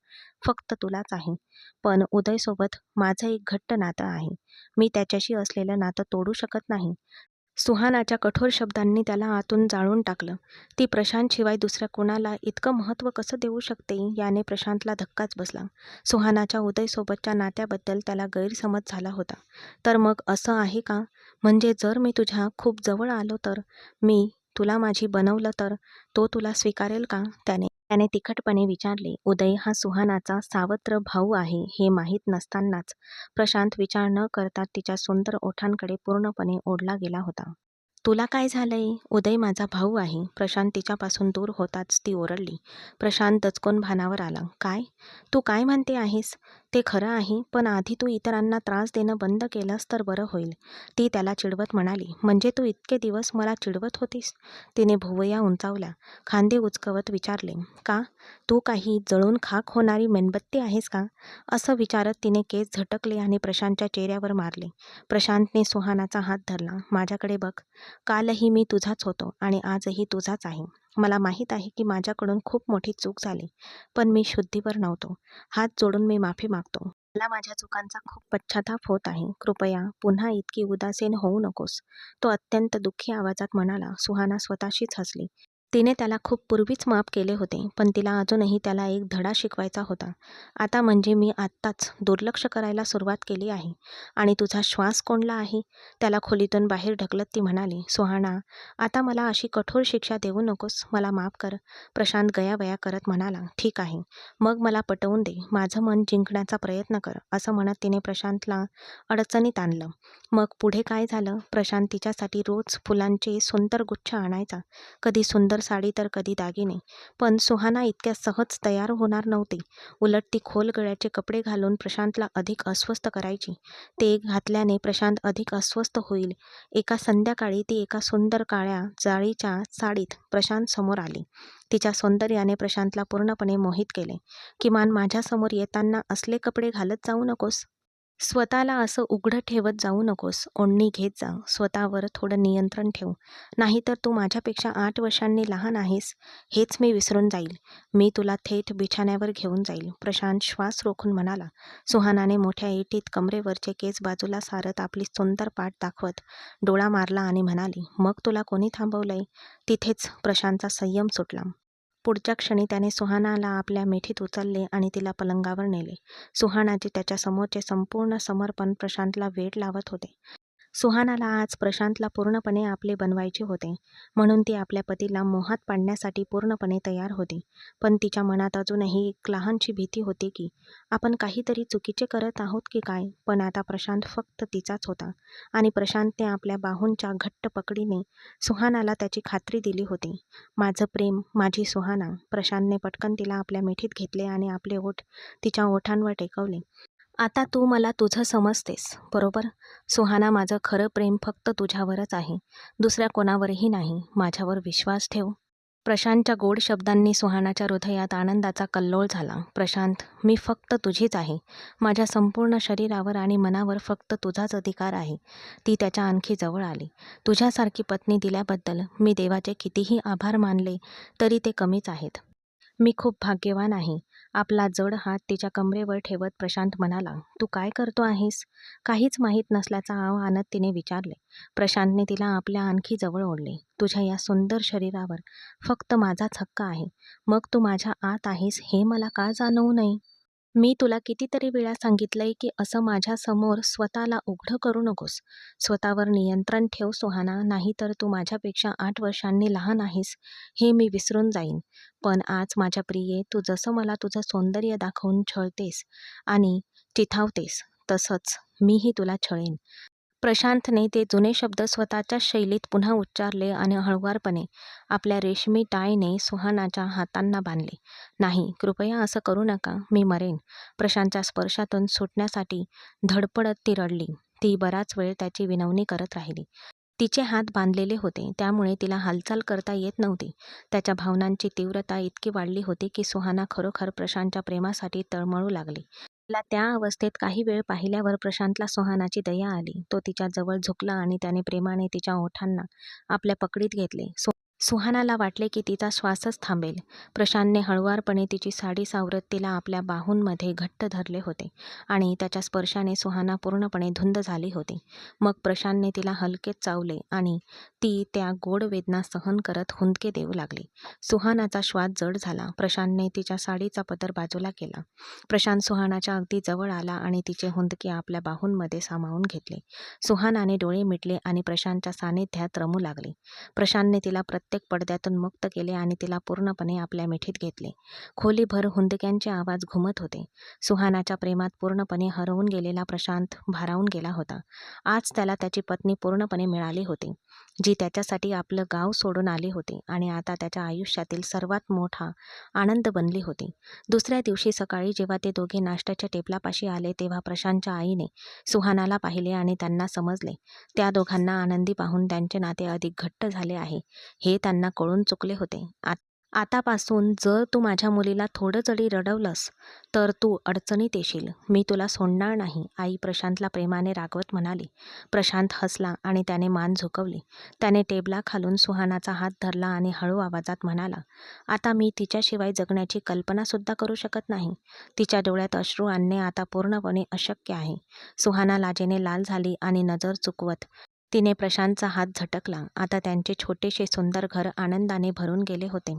फक्त तुलाच आहे. पण उदयसोबत माझं एक घट्ट नातं आहे. मी त्याच्याशी असलेलं नातं तोडू शकत नाही. सुहानाच्या कठोर शब्दांनी त्याला आतून जाळून टाकलं. ती प्रशांतशिवाय दुसऱ्या कुणाला इतकं महत्त्व कसं देऊ शकते याने प्रशांतला धक्काच बसला. सुहानाच्या उदयसोबतच्या नात्याबद्दल त्याला गैरसमज झाला होता. तर मग असं आहे का? म्हणजे जर मी तुझ्या खूप जवळ आलो तर, मी तुला माझी बनवलं तर तो तुला स्वीकारेल का? त्याने तिखटपणे विचारले. उदय हा सुहानाचा सावत्र भाऊ आहे हे माहीत नसतानाच प्रशांत विचार न करता तिच्या सुंदर ओठांकडे पूर्णपणे ओढला गेला होता. तुला काय झालंय? उदय माझा भाऊ आहे. प्रशांत तिच्यापासून दूर होताच ती ओरडली. प्रशांत दचकून भानावर आला. काय? तू काय म्हणते आहेस? ते खरं आहे, पण आधी तू इतरांना त्रास देणं बंद केलंस तर बरं होईल. ती त्याला चिडवत म्हणाली. म्हणजे तू इतके दिवस मला चिडवत होतीस? तिने भुवया उंचावल्या. खांदे उचकवत विचारले. का? तू काही जळून खाक होणारी मेणबत्ती आहेस का? असं विचारत तिने केस झटकले आणि प्रशांतच्या चेहऱ्यावर मारले. प्रशांतने सुहानाचा हात धरला. माझ्याकडे बघ. कालही मी तुझाच होतो आणि आजही तुझाच आहे. मला माहीत आहे की माझ्याकडून खूप मोठी चूक झाली, पण मी शुद्धीवर नव्हतो. हात जोडून मी माफी मागतो. मला माझ्या चुकांचा खूप पश्चाताप होत आहे. कृपया पुन्हा इतकी उदासीन होऊ नकोस. तो अत्यंत दुःखी आवाजात म्हणाला. सुहाना स्वतःशीच हसली. तिने त्याला खूप पूर्वीच माफ केले होते, पण तिला अजूनही त्याला एक धडा शिकवायचा होता. आता म्हणजे मी आत्ताच दुर्लक्ष करायला सुरुवात केली आहे. आणि तुझा श्वास कोंडला आहे? त्याला खोलीतून बाहेर ढकलत ती म्हणाली. सुहाना, आता मला अशी कठोर शिक्षा देऊ नकोस. मला माफ कर. प्रशांत गयावया करत म्हणाला. ठीक आहे, मग मला पटवून दे. माझं मन जिंकण्याचा प्रयत्न कर. असं म्हणत तिने प्रशांतला अडचणीत आणलं. मग पुढे काय झालं? प्रशांत तिच्यासाठी रोज फुलांचे सुंदर गुच्छ आणायचा. कधी सुंदर सुंदर साडी तर कधी दागिने. पण सुहाना इतक्या सहज तयार होणार नव्हती. उलट ती खोल गळ्याचे कपडे घालून प्रशांतला अधिक अस्वस्थ करायची. ते घातल्याने प्रशांत अधिक अस्वस्थ होईल. एका संध्याकाळी ती एका सुंदर काळ्या जाळीच्या साडीत प्रशांत समोर आली. तिच्या सौंदर्याने प्रशांतला पूर्णपणे मोहित केले. किमान माझ्यासमोर येताना असले कपडे घालत जाऊ नकोस. स्वतःला असं उघडं ठेवत जाऊ नकोस. ओढणी घेत जा. स्वतःवर थोडं नियंत्रण ठेव. नाहीतर तू माझ्यापेक्षा 8 वर्षांनी लहान आहेस हेच मी विसरून जाईल. मी तुला थेट बिछाण्यावर घेऊन जाईल, प्रशांत श्वास रोखून म्हणाला. सुहानाने मोठ्या ऐटीत कमरेवरचे केस बाजूला सारत आपली सुंदर पाठ दाखवत डोळा मारला आणि म्हणाली, मग तुला कोणी थांबवलंय? तिथेच प्रशांतचा संयम सुटला. पुढच्या क्षणी त्याने सुहानाला आपल्या मिठीत उचलले आणि तिला पलंगावर नेले. सुहानाचे त्याच्या समोरचे संपूर्ण समर्पण प्रशांतला वेड लावत होते. सुहानाला आज प्रशांतला पूर्णपणे आपले बनवायचे होते, म्हणून ती आपल्या पतीला मोहात पाडण्यासाठी पूर्णपणे तयार होती. पण तिच्या मनात अजूनही एक लहानशी भीती होती की आपण काहीतरी चुकीचे करत आहोत की काय. पण आता प्रशांत फक्त तिचाच होता आणि प्रशांतने आपल्या बाहूंच्या घट्ट पकडीने सुहानाला त्याची खात्री दिली होती. माझं प्रेम, माझी सुहाना. प्रशांतने पटकन तिला आपल्या मिठीत घेतले आणि आपले ओठ तिच्या ओठांवर टेकवले. आता तू मला तुझं समजतेस, बरोबर? सुहाना, माझं खरं प्रेम फक्त तुझ्यावरच आहे, दुसऱ्या कोणावरही नाही. माझ्यावर विश्वास ठेव. प्रशांतच्या गोड शब्दांनी सुहानाच्या हृदयात आनंदाचा कल्लोळ झाला. प्रशांत, मी फक्त तुझीच आहे. माझ्या संपूर्ण शरीरावर आणि मनावर फक्त तुझाच अधिकार आहे. ती त्याच्या आणखी जवळ आली. तुझ्यासारखी पत्नी दिल्याबद्दल मी देवाचे कितीही आभार मानले तरी ते कमीच आहेत. मी खूप भाग्यवान आहे. आपला जड हात तिच्या कमरेवर ठेवत प्रशांत म्हणाला, तू काय करतो आहेस? काहीच माहीत नसल्याचा आव आणत तिने विचारले. प्रशांतने तिला आपल्या आणखी जवळ ओढले. तुझ्या या सुंदर शरीरावर फक्त माझाच हक्क आहे. मग तू माझ्या आत आहेस हे मला का जाणवू नये? मी तुला कितीतरी वेळा सांगितलंय की असं माझ्यासमोर स्वतःला उघडं करू नकोस. स्वतःवर नियंत्रण ठेव सुहाना, नाहीतर तू माझ्यापेक्षा 8 वर्षांनी लहान आहेस हे मी विसरून जाईन. पण आज माझ्या प्रिये, तू जसं मला तुझं सौंदर्य दाखवून छळतेस आणि चिथावतेस, तसंच मीही तुला छळेन. प्रशांतने ते जुने शब्द स्वतःच्याच शैलीत पुन्हा उच्चारले आणि हळुवारपणे आपल्या रेशमी टायने सुहानाच्या हातांना बांधले. नाही, कृपया असं करू नका, मी मरेन. प्रशांतच्या स्पर्शातून सुटण्यासाठी धडपडत ती रडली. ती बराच वेळ त्याची विनवणी करत राहिली. तिचे हात बांधलेले होते, त्यामुळे तिला हालचाल करता येत नव्हती. त्याच्या भावनांची तीव्रता इतकी वाढली होती की सुहाना खरोखर प्रशांतच्या प्रेमासाठी तळमळू लागली. तिला त्या अवस्थेत काही वेळ पाहिल्यावर प्रशांतला सुहानाची दया आली. तो तिच्या जवळ झुकला आणि त्याने प्रेमाने तिच्या ओठांना आपल्या पकडीत घेतले. सुहानाला वाटले की तिचा श्वासच थांबेल. प्रशांतने हळुवारपणे तिची साडी सावरत तिला आपल्या बाहूंमध्ये घट्ट धरले होते आणि त्याच्या स्पर्शाने सुहाना पूर्णपणे धुंद झाली होती. मग प्रशांतने तिला हलकेच चावले आणि ती त्या गोड वेदना सहन करत हुंदके देऊ लागली. सुहानाचा श्वास जड झाला. प्रशांतने तिच्या साडीचा पदर बाजूला केला. प्रशांत सुहानाच्या अगदी जवळ आला आणि तिचे हुंदके आपल्या बाहूंमध्ये सामावून घेतले. सुहानाने डोळे मिटले आणि प्रशांतच्या सानिध्यात रमू लागले. प्रशांतने तिला प्रत्येक पडद्यातून मुक्त केले आणि तिला पूर्णपणे आपल्या मिठीत घेतले. खोलीभर हुंदक्यांचे आवाज घुमत होते. सुहानाच्या प्रेमात पूर्णपणे हरवून गेलेला प्रशांत भारावून गेला होता. आज त्याला त्याची पत्नी पूर्णपणे मिळाली होती, जी त्याच्यासाठी आपलं गाव सोडून आली होती आणि आता त्याच्या आयुष्यातील सर्वात मोठा आनंद बनली होती. दुसऱ्या दिवशी सकाळी जेव्हा ते दोघे नाश्त्याच्या टेबलापाशी आले तेव्हा प्रशांतच्या आईने सुहानाला पाहिले आणि त्यांना समजले. त्या दोघांना आनंदी पाहून त्यांचे नाते अधिक घट्ट झाले आहे हे त्यांना कळून चुकले होते. आतापासून जर तू माझ्या मुलीला थोडं जरी रडवलंस तर तू अडचणीत येशील. मी तुला सोडणार नाही, आई प्रशांतला प्रेमाने रागवत म्हणाली. प्रशांत हसला आणि त्याने मान झुकवली. त्याने टेबलाखालून सुहानाचा हात धरला आणि हळू आवाजात म्हणाला, आता मी तिच्याशिवाय जगण्याची कल्पनासुद्धा करू शकत नाही. तिच्या डोळ्यात अश्रू आणणे आता पूर्णपणे अशक्य आहे. सुहाना लाजेने लाल झाली आणि नजर चुकवत तिने प्रशांतचा हात झटकला. आता त्यांचे छोटेसे सुंदर घर आनंदाने भरून गेले होते.